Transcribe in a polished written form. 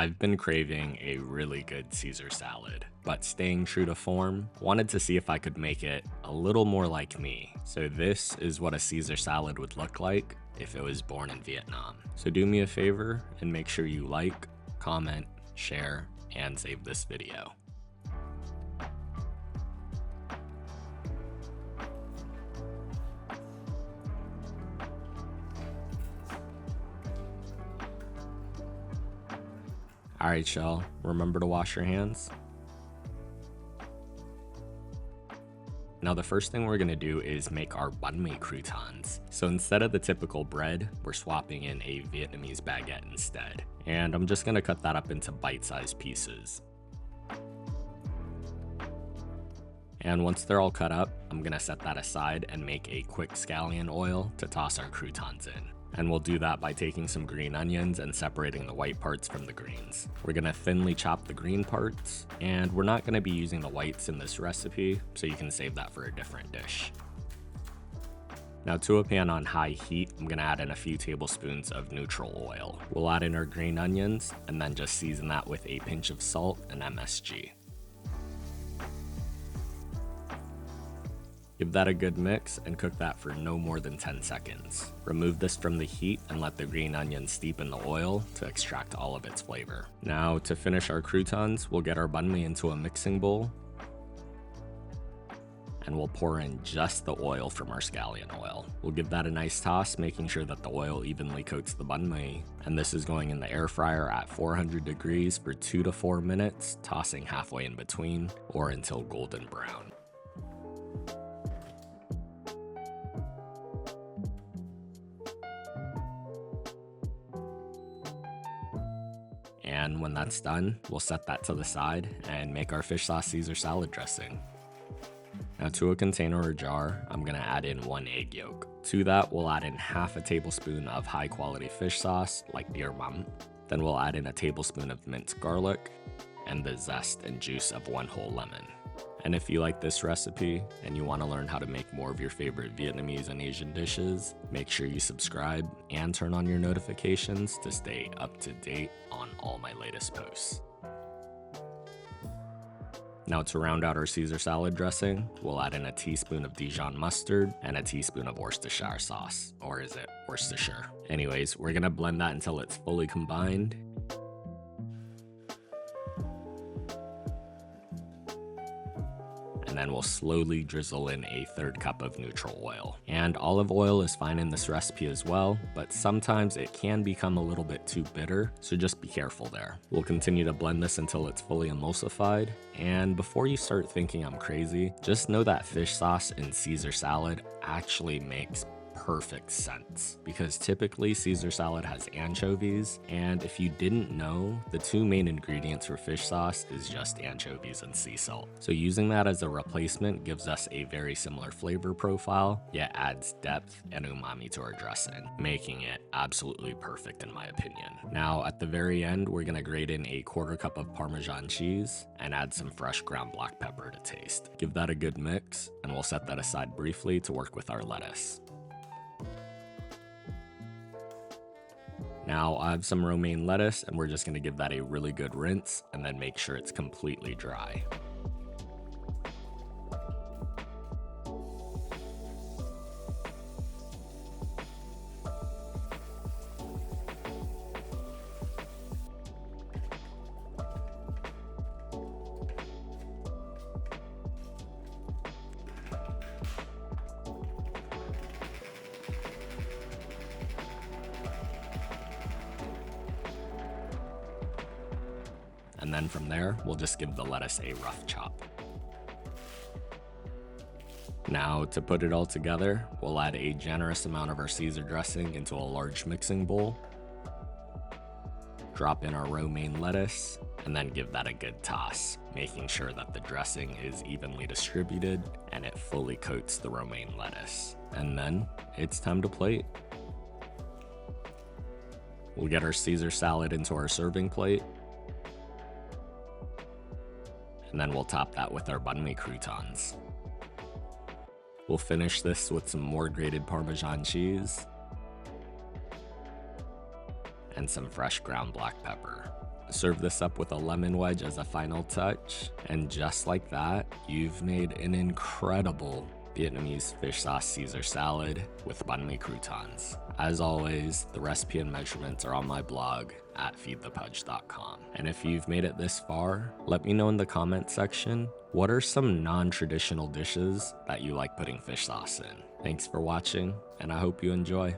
I've been craving a really good Caesar salad, but staying true to form, wanted to see if I could make it a little more like me. So this is what a Caesar salad would look like if it was born in Vietnam. So do me a favor and make sure you like, comment, share, and save this video. Alright y'all, remember to wash your hands. Now the first thing we're going to do is make our Banh Mi Croutons. So instead of the typical bread, we're swapping in a Vietnamese baguette instead. And I'm just going to cut that up into bite-sized pieces. And once they're all cut up, I'm going to set that aside and make a quick scallion oil to toss our croutons in. And we'll do that by taking some green onions and separating the white parts from the greens. We're gonna thinly chop the green parts, and we're not gonna be using the whites in this recipe, so you can save that for a different dish. Now to a pan on high heat, I'm gonna add in a few tablespoons of neutral oil. We'll add in our green onions, and then just season that with a pinch of salt and MSG. Give that a good mix and cook that for no more than 10 seconds. Remove this from the heat and let the green onion steep in the oil to extract all of its flavor. Now to finish our croutons, we'll get our banh mi into a mixing bowl and we'll pour in just the oil from our scallion oil. We'll give that a nice toss, making sure that the oil evenly coats the banh mi, and this is going in the air fryer at 400 degrees for 2 to 4 minutes, tossing halfway in between or until golden brown. And when that's done, we'll set that to the side and make our fish sauce Caesar salad dressing. Now to a container or jar, I'm gonna add in 1 egg yolk. To that, we'll add in half a tablespoon of high quality fish sauce, like deer mum. Then we'll add in a tablespoon of minced garlic and the zest and juice of 1 whole lemon. And if you like this recipe and you want to learn how to make more of your favorite Vietnamese and Asian dishes, make sure you subscribe and turn on your notifications to stay up to date on all my latest posts. Now to round out our Caesar salad dressing, we'll add in a teaspoon of Dijon mustard and a teaspoon of Worcestershire sauce. Or is it Worcestershire? Anyways, we're gonna blend that until it's fully combined. And then we'll slowly drizzle in a 1/3 cup of neutral oil. And olive oil is fine in this recipe as well, but sometimes it can become a little bit too bitter, so just be careful there. We'll continue to blend this until it's fully emulsified, and before you start thinking I'm crazy, just know that fish sauce in Caesar salad actually makes perfect sense, because typically Caesar salad has anchovies, and if you didn't know, the 2 main ingredients for fish sauce is just anchovies and sea salt. So using that as a replacement gives us a very similar flavor profile, yet adds depth and umami to our dressing, making it absolutely perfect in my opinion. Now at the very end, we're gonna grate in a 1/4 cup of Parmesan cheese and add some fresh ground black pepper to taste. Give that a good mix, and we'll set that aside briefly to work with our lettuce. Now I have some romaine lettuce, and we're just going to give that a really good rinse and then make sure it's completely dry. And then from there, we'll just give the lettuce a rough chop. Now to put it all together, we'll add a generous amount of our Caesar dressing into a large mixing bowl, drop in our romaine lettuce, and then give that a good toss, making sure that the dressing is evenly distributed and it fully coats the romaine lettuce. And then it's time to plate. We'll get our Caesar salad into our serving plate, and then we'll top that with our Banh Mi Croutons. We'll finish this with some more grated Parmesan cheese and some fresh ground black pepper. Serve this up with a lemon wedge as a final touch, and just like that, you've made an incredible Vietnamese fish sauce Caesar salad with Banh Mi Croutons. As always, the recipe and measurements are on my blog at feedthepudge.com. And if you've made it this far, let me know in the comments section, what are some non-traditional dishes that you like putting fish sauce in? Thanks for watching, and I hope you enjoy.